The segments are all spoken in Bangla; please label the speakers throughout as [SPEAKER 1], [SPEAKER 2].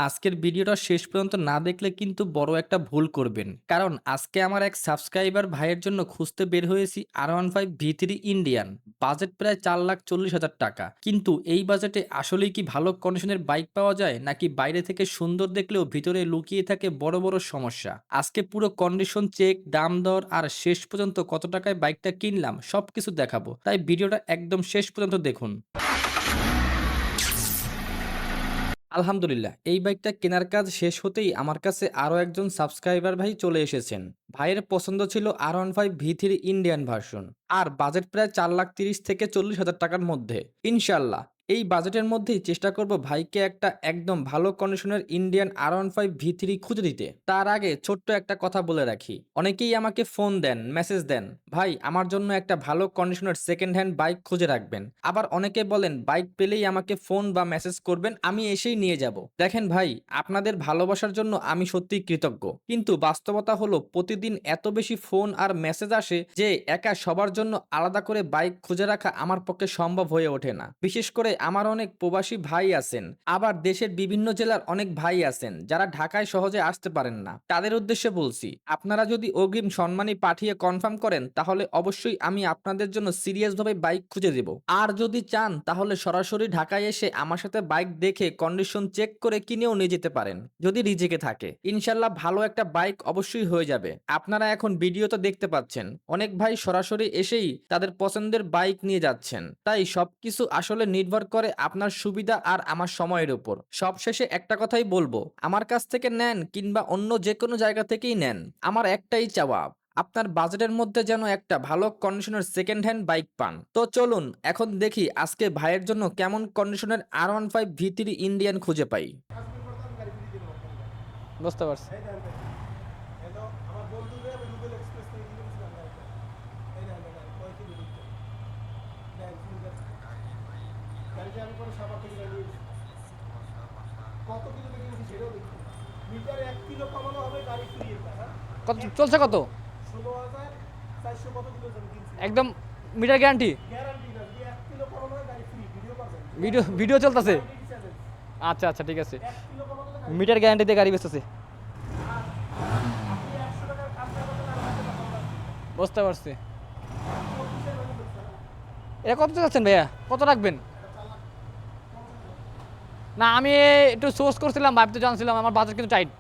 [SPEAKER 1] আজকের ভিডিওটা শেষ পর্যন্ত না দেখলে কিন্তু বড় একটা ভুল করবেন। কারণ আজকে আমার এক সাবস্ক্রাইবার ভাইয়ের জন্য খুঁজতে বের হয়েছি R15 V3 ইন্ডিয়ান। বাজেট প্রায় 4,40,000 টাকা। কিন্তু এই বাজেটে আসলেই কি ভালো কন্ডিশনের বাইক পাওয়া যায়, নাকি বাইরে থেকে সুন্দর দেখলেও ভিতরে লুকিয়ে থাকে বড় বড় সমস্যা? আজকে পুরো কন্ডিশন চেক, দাম দর আর শেষ পর্যন্ত কত টাকায় বাইকটা কিনলাম সবকিছু দেখাবো। তাই ভিডিওটা একদম শেষ পর্যন্ত দেখুন। আলহামদুলিল্লাহ, এই বাইকটা কেনার কাজ শেষ হতেই আমার কাছে আরো একজন সাবস্ক্রাইবার ভাই চলে এসেছেন। ভাইয়ের পছন্দ ছিল R15 V3 ইন্ডিয়ান ভার্সন। আর বাজেট প্রায় 4,30,000 থেকে 40,000 টাকার মধ্যে। ইনশাল্লাহ এই বাজেটের মধ্যেই চেষ্টা করব ভাইকে একটা একদম ভালো কন্ডিশনের ইন্ডিয়ান R15 V3 খুঁজে দিতে। তার আগে ছোট্ট একটা কথা বলে রাখি, অনেকেই আমাকে ফোন দেন, মেসেজ দেন, ভাই আমার জন্য একটা ভালো কন্ডিশনের সেকেন্ড হ্যান্ড বাইক খুঁজে রাখবেন। আবার অনেকে বলেন বাইক পেলেই আমাকে ফোন বা মেসেজ করবেন, আমি এসেই নিয়ে যাব। দেখেন ভাই, আপনাদের ভালোবাসার জন্য আমি সত্যিই কৃতজ্ঞ, কিন্তু বাস্তবতা হলো প্রতিদিন এত বেশি ফোন আর মেসেজ আসে যে একা সবার জন্য আলাদা করে বাইক খুঁজে রাখা আমার পক্ষে সম্ভব হয়ে ওঠে না। বিশেষ করে আমার অনেক প্রবাসী ভাই আছেন, আবার দেশের বিভিন্ন জেলার অনেক ভাই আছেন যারা ঢাকায় সহজে আসতে পারেন না। তাদের উদ্দেশ্যে বলছি, আপনারা যদি অগ্রিম সম্মানী পাঠিয়ে কনফার্ম করেন তাহলে অবশ্যই আমি আপনাদের জন্য সিরিয়াস ভাবে বাইক খুঁজে দেব। আর যদি চান তাহলে সরাসরি ঢাকায় এসে আমার সাথে বাইক দেখে কন্ডিশন চেক করে কিনেও নিয়ে যেতে পারেন যদি রিজেকে থাকে। ইনশাল্লাহ ভালো একটা বাইক অবশ্যই হয়ে যাবে। আপনারা এখন ভিডিও তো দেখতে পাচ্ছেন, অনেক ভাই সরাসরি এসেই তাদের পছন্দের বাইক নিয়ে যাচ্ছেন। তাই সবকিছু আসলে নির্ভর করে আপনার সুবিধা আর আমার সময়ের উপর। সবশেষে একটা কথাই বলবো, আমার কাছ থেকে নেন কিংবা অন্য যে কোনো জায়গা থেকেই নেন, আমার একটাই চাওয়া আপনার বাজেটের মধ্যে যেন একটা ভালো কন্ডিশনের সেকেন্ড হ্যান্ড বাইক পান। তো চলুন এখন দেখি আজকে ভাইয়ের জন্য কেমন কন্ডিশনের R15 V3 ইন্ডিয়ান খুঁজে পাই। বুঝতে পারছি। কত চলছে, কত একদম মিটার গ্যারান্টি? ভিডিও ভিডিও চলতেছে? আচ্ছা আচ্ছা, ঠিক আছে। মিটার গ্যারান্টিতে গাড়ি বেচতেছে। বুঝতে পারছি। এটা কত চাচ্ছেন ভাইয়া, কত রাখবেন? না আমি একটু সোর্স করছিলাম, ভাবতে জানছিলাম আমার বাজেট কিন্তু টাইট।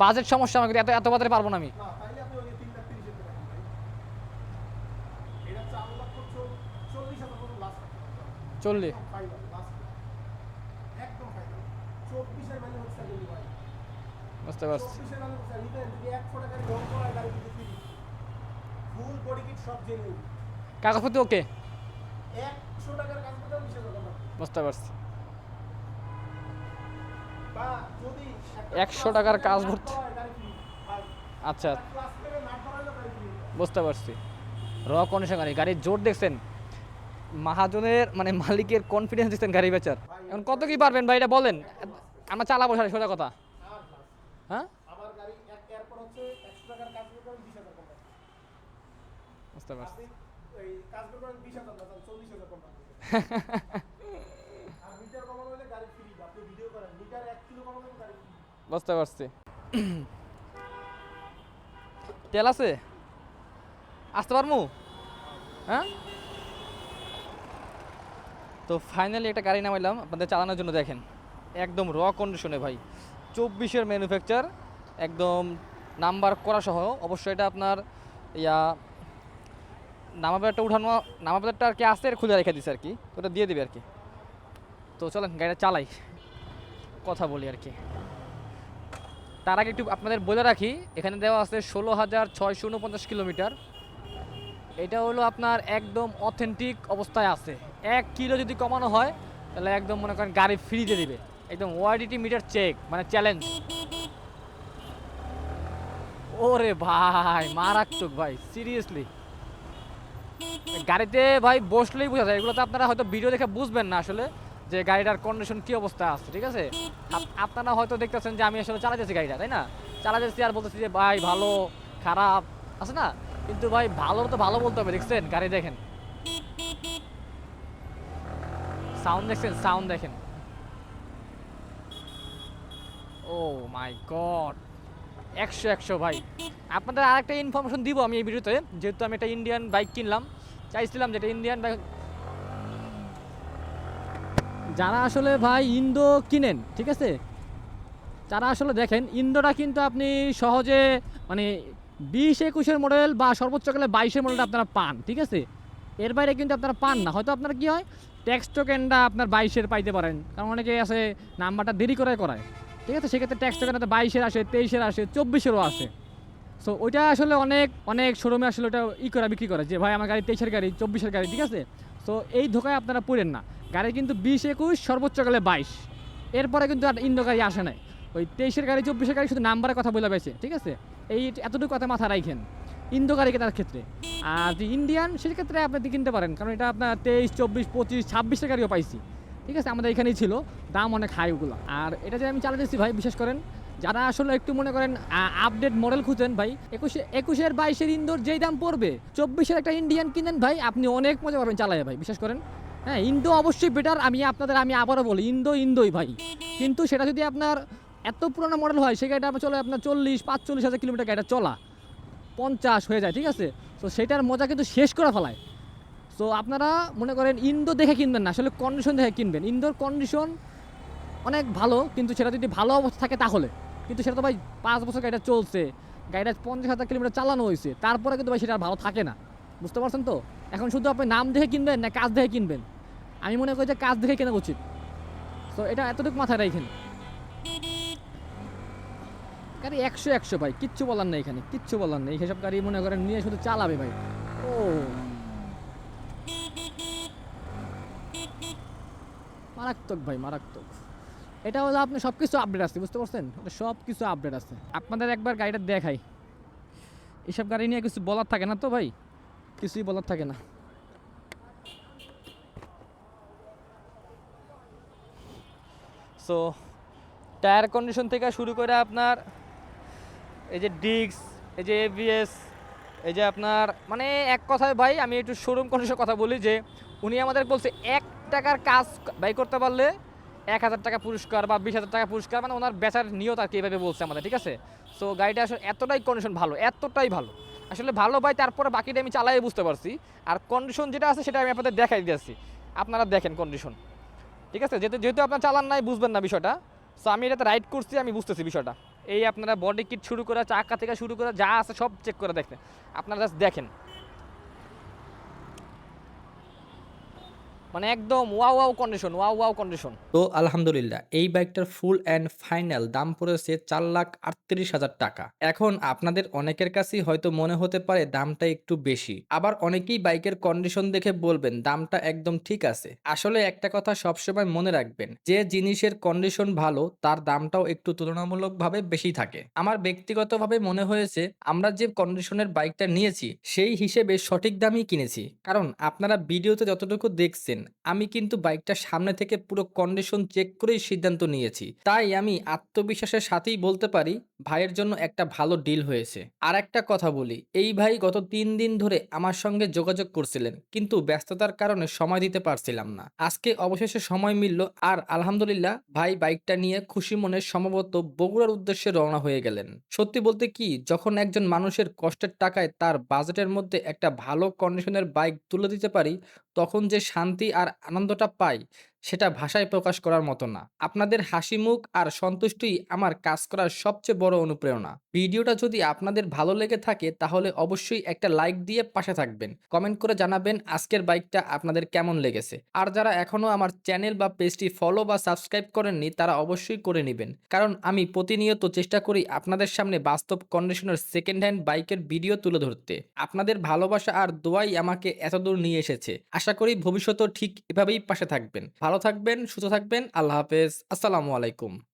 [SPEAKER 1] বাজেট সমস্যা, আমাকে এত এত বাজারে পারবো না আমি। চল্লিশ? বুঝতে পারছি। কাগজপত্র ওকে? বুঝতে পারছি। 100 টাকার কাজ ভরতে? আচ্ছা, বুঝতে পারছি। র কন্ডিশন গাড়ি, গাড়ির জোর দেখছেন? মাহাজনের মানে মালিকের কনফিডেন্স দিচ্ছেন গাড়ি বেচার। এখন কত কি পারবেন ভাই এটা বলেন, আমরা চালাবো সারা সোজা কথা। হ্যাঁ, বুঝতে পারছি। বুঝতে পারছি। তেল আছে? আসতে পারবো? হ্যাঁ। তো ফাইনালি একটা গাড়ি নামাইলাম আপনাদের চালানোর জন্য। দেখেন একদম র কন্ডিশনে ভাই, 24-এর ম্যানুফ্যাকচার, একদম নাম্বার করা সহ। অবশ্যই এটা আপনার ইয়া নামাবারটা উঠানো, নামাবারটা আর কি আসতে খুলে রেখে দিছে আর কি, ওটা দিয়ে দিবে আর কি। তো চলেন গাড়িটা চালাই, কথা বলি আর কি। তার আগে একটু আপনাদের বলে রাখি, এখানে দেওয়া আছে 16,649 কিলোমিটার। এটা হলো আপনার একদম অথেন্টিক অবস্থায় আছে। 1 কিলো যদি কমানো হয় তাহলে একদম মনে করেন গাড়ি ফ্রি দিয়ে দিবে, একদম ওয়াইডিটি মিটার চেক, মানে চ্যালেঞ্জ। ওরে ভাই মারাত্মক ভাই, সিরিয়াসলি গাড়িতে ভাই বসলেই বোঝা যায়। এগুলোতে আপনারা হয়তো ভিডিও দেখে বুঝবেন না আসলে যে গাড়িটার কন্ডিশন কি অবস্থা আছে, ঠিক আছে? আপনারা হয়তো দেখতেছেন যে আমি আসলে চালাতেছি গাড়িটা, তাই না? চালাতেছি আর বলতেছি যে ভাই ভালো খারাপ আছে না, কিন্তু ভাই ভালো তো ভালো বলতে হবে। দেখছেন গাড়ি, দেখেন সাউন্ড, দেখছেন সাউন্ড, দেখেন
[SPEAKER 2] ও মাই গড! ১০০, ১০০ ভাই। আপনাদের আরেকটা ইনফরমেশন দিব আমি এই ভিডিওতে। যেহেতু আমি একটা ইন্ডিয়ান বাইক কিনলাম। চাইছিলাম যে একটা ইন্ডিয়ান বাইক যারা আসলে ভাই ইন্দো কিনেন, ঠিক আছে? যারা আসলে দেখেন ইন্দোটা কিন্তু আপনি সহজে মানে ২০-২১ এর মডেল বা সর্বোচ্চ গেলে ২২ এর মডেলটা আপনারা পান, ঠিক আছে? এর বাইরে কিন্তু আপনারা পান না। হয়তো আপনার কি হয়? ট্যাক্স টোকেনটা আপনার ২২ এর পাইতে পারেন। কারণ অনেকে আছে নাম্বারটা দেরি করে করায়। ঠিক আছে? সেক্ষেত্রে ট্যাক্স টোকেনটা ২২ এর আসে, ২৩ এর আসে, ২৪ এরও আসে। সো ওইটা আসলে অনেক অনেক শোরুমে আসলে ওটা করে বিক্রি করে যে ভাই আমার গাড়ি ২৩ এর গাড়ি, ২৪ এর গাড়ি, ঠিক আছে? সো এই ধোকায় আপনারা পড়েন না। গাড়ি কিন্তু ২০-২১ সর্বোচ্চ গেলে ২২। এরপরে কিন্তু আর ইন্দো গাড়ি আসে নাই। ওই ২৩ এর গাড়ি, ২৪ এর গাড়ি শুধু নাম্বারের কথা বলে বেছে, ঠিক আছে? এই এতটুকু কথা মাথায় রাখেন। ইন্দো গাড়ি কেনার ক্ষেত্রে। আর যে ইন্ডিয়ান সেক্ষেত্রে আপনি কিনতে পারেন। কারণ এটা আপনার ২৩, ২৪, ২৫, ২৬ এর গাড়িও পাইছি। ঠিক আছে? আমাদের এখানেই ছিল। দাম অনেক হাই ওগুলো। আর এটা যে আমি চালাতেছি ভাই বিশ্বাস করেন যারা আসলে একটু মনে করেন আপডেট মডেল খুঁজেন ভাই ২১-এর ২২-এর ইন্দোর যেই দাম পড়বে ২৪-এর একটা ইন্ডিয়ান কিনেন ভাই আপনি অনেক মজা পাবেন চালায় ভাই বিশ্বাস করেন। হ্যাঁ ইন্দো অবশ্যই বেটার আমি আবারও বলি ইন্দোই ভাই। কিন্তু সেটা যদি আপনার এত পুরোনো মডেল হয় সেই গাড়িটা চলে আপনার ৪০-৪৫ হাজার কিলোমিটার গাড়িটা চলা ৫০ হয়ে যায়, ঠিক আছে? তো সেটার মজা কিন্তু শেষ করে ফেলায়। সো আপনারা মনে করেন ইন্দো দেখে কিনবেন না আসলে কন্ডিশন দেখে কিনবেন। ইন্দোর কন্ডিশন অনেক ভালো কিন্তু সেটা যদি ভালো অবস্থা থাকে তাহলে। কিন্তু সেটা তো ভাই ৫ বছর গাড়িটা চলছে, গাড়িটা ৫০,০০০ কিলোমিটার চালানো হয়েছে, তারপরে কিন্তু ভাই সেটা আর ভালো থাকে না। বুঝতে পারছেন তো? এখন শুধু আপনি নাম দেখে কিনবেন না কাজ দেখে কিনবেন? আমি মনে করি যে কাজ দেখে কেনা উচিত। সো এটা এতটুকু মাথায় রাখেন। গাড়ি ১০০ ভাই, কিচ্ছু বলার নেই এখানে, কিচ্ছু বলার নেই। সেসব গাড়ি মনে করেন নিয়ে শুধু চালাবে ভাই। ও মারাত্মক ভাই, মারাত্মক। এটা হলো আপনি সব কিছু আপডেট আছে, বুঝতে পারছেন? এটা সব কিছু আপডেট আছে। আপনাদের একবার গাড়িটা দেখাই। এসব গাড়ি নিয়ে কিছু বলার থাকে না তো ভাই, কিছুই বলার থাকে না। সো টায়ার কন্ডিশন থেকে শুরু করে আপনার এই যে ডিস্ক, এই যে এবিএস, এই যে আপনার মানে এক কথায় ভাই আমি একটু শোরুম কন্ডিশনের কথা বলি যে উনি আমাদের বলছে ১ টাকার কাজ বাই করতে পারলে ১,০০০ টাকা পুরস্কার বা ২০,০০০ টাকা পুরস্কার, মানে ওনার বেচার নিয়ত আর কি এভাবে বলছে আমাদের, ঠিক আছে? সো গাড়িটা আসলে এতটাই কন্ডিশন ভালো, এতটাই ভালো, আসলে ভালো ভাই। তারপরে বাকিটা আমি চালাই বুঝতে পারছি। আর কন্ডিশন যেটা আছে সেটা আমি আপনাদের দেখাই দিয়েছি, আপনারা দেখেন কন্ডিশন, ঠিক আছে? যেহেতু যেহেতু আপনার চালান নাই বুঝবেন না বিষয়টা। সো আমি এটাতে রাইড করছি, আমি বুঝতেছি বিষয়টা। এই আপনারা বডি কিট শুরু করে চাকা থেকে শুরু করে যা আছে সব চেক করে দেখেন, আপনারা জাস্ট দেখেন, মানে একদম wow wow condition, wow wow condition.
[SPEAKER 1] তো আলহামদুলিল্লাহ এই বাইকটার ফুল অ্যান্ড ফাইনাল দাম পড়েছে ৪,৩৮,০০০ টাকা। এখন আপনাদের অনেকের কাছেই হয়তো মনে হতে পারে দামটা একটু বেশি। আবার অনেকেই বাইকের কন্ডিশন দেখে বলবেন দামটা একদম ঠিক আছে। আসলে একটা কথা সবসময় মনে রাখবেন, যে জিনিসের কন্ডিশন ভালো তার দামটাও একটু তুলনামূলকভাবে বেশি থাকে। আমার ব্যক্তিগতভাবে মনে হয়েছে আমরা যে কন্ডিশনের বাইকটা নিয়েছি সেই হিসেবে সঠিক দামই কিনেছি। কারণ আপনারা ভিডিওতে যতটুকু দেখছেন আমি কিন্তু বাইকটা সামনে থেকে পুরো কন্ডিশন চেক করেই সিদ্ধান্ত নিয়েছি। তাই আমি আত্মবিশ্বাসের সাথেই বলতে পারি ভাইয়ের জন্য একটা ভালো ডিল হয়েছে। আর একটা কথা বলি, এই ভাই গত ৩ দিন ধরে আমার সঙ্গে যোগাযোগ করছিলেন কিন্তু ব্যস্ততার কারণে সময় দিতে পারছিলাম না। আজকে অবশেষে সময় মিলল আর আলহামদুলিল্লাহ ভাই বাইকটা নিয়ে খুশি মনে সম্ভবত বগুড়ার উদ্দেশ্যে রওনা হয়ে গেলেন। সত্যি বলতে কি যখন একজন মানুষের কষ্টের টাকায় তার বাজেটের মধ্যে একটা ভালো কন্ডিশনের বাইক তুলে দিতে পারি তখন যে শান্তি আর আনন্দটা পাই সেটা ভাষায় প্রকাশ করার মতো না। আপনাদের হাসি মুখ আর সন্তুষ্টিই আমার কাজ করার সবচেয়ে বড় অনুপ্রেরণা। ভিডিওটা যদি আপনাদের ভালো লেগে থাকে তাহলে অবশ্যই একটা লাইক দিয়ে পাশে থাকবেন। কমেন্ট করে জানাবেন আজকের বাইকটা আপনাদের কেমন লেগেছে। আর যারা এখনো আমার চ্যানেল বা পেজটি ফলো বা সাবস্ক্রাইব করেননি তারা অবশ্যই করে নিবেন। কারণ আমি প্রতিনিয়ত চেষ্টা করি আপনাদের সামনে বাস্তব কন্ডিশনের সেকেন্ড হ্যান্ড বাইকের ভিডিও তুলে ধরতে। আপনাদের ভালোবাসা আর দোয়াই আমাকে এতদূর নিয়ে এসেছে। আশা করি ভবিষ্যতেও ঠিক এভাবেই পাশে থাকবেন। ভালো থাকবেন, সুস্থ থাকবেন। আল্লাহ হাফেজ। আসসালামু আলাইকুম।